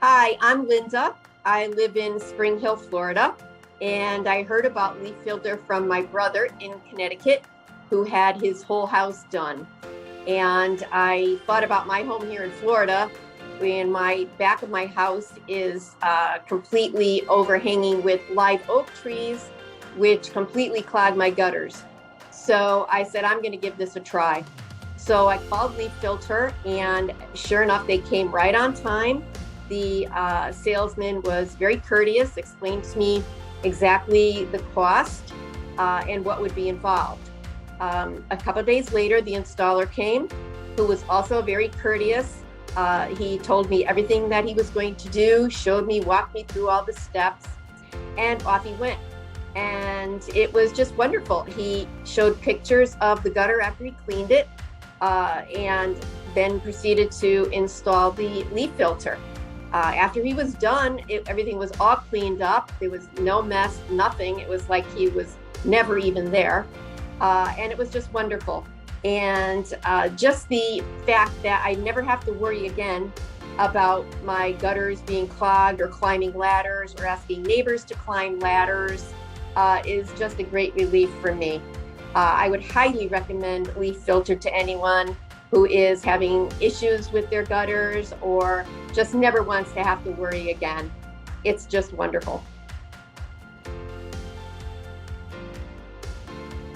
Hi, I'm Linda. I live in Spring Hill, Florida, and I heard about LeafFilter from my brother in Connecticut who had his whole house done. And I thought about my home here in Florida, when my back of my house is completely overhanging with live oak trees, which completely clog my gutters. So I said, I'm going to give this a try. So I called LeafFilter, and sure enough, they came right on time. The salesman was very courteous, explained to me exactly the cost and what would be involved. A couple of days later, the installer came, who was also very courteous. He told me everything that he was going to do, showed me, walked me through all the steps, and off he went. And it was just wonderful. He showed pictures of the gutter after he cleaned it, and then proceeded to install the LeafFilter. After he was done, everything was all cleaned up. There was no mess, nothing. It was like he was never even there. And it was just wonderful. And just the fact that I never have to worry again about my gutters being clogged or climbing ladders or asking neighbors to climb ladders is just a great relief for me. I would highly recommend LeafFilter to anyone who is having issues with their gutters or just never wants to have to worry again. It's just wonderful.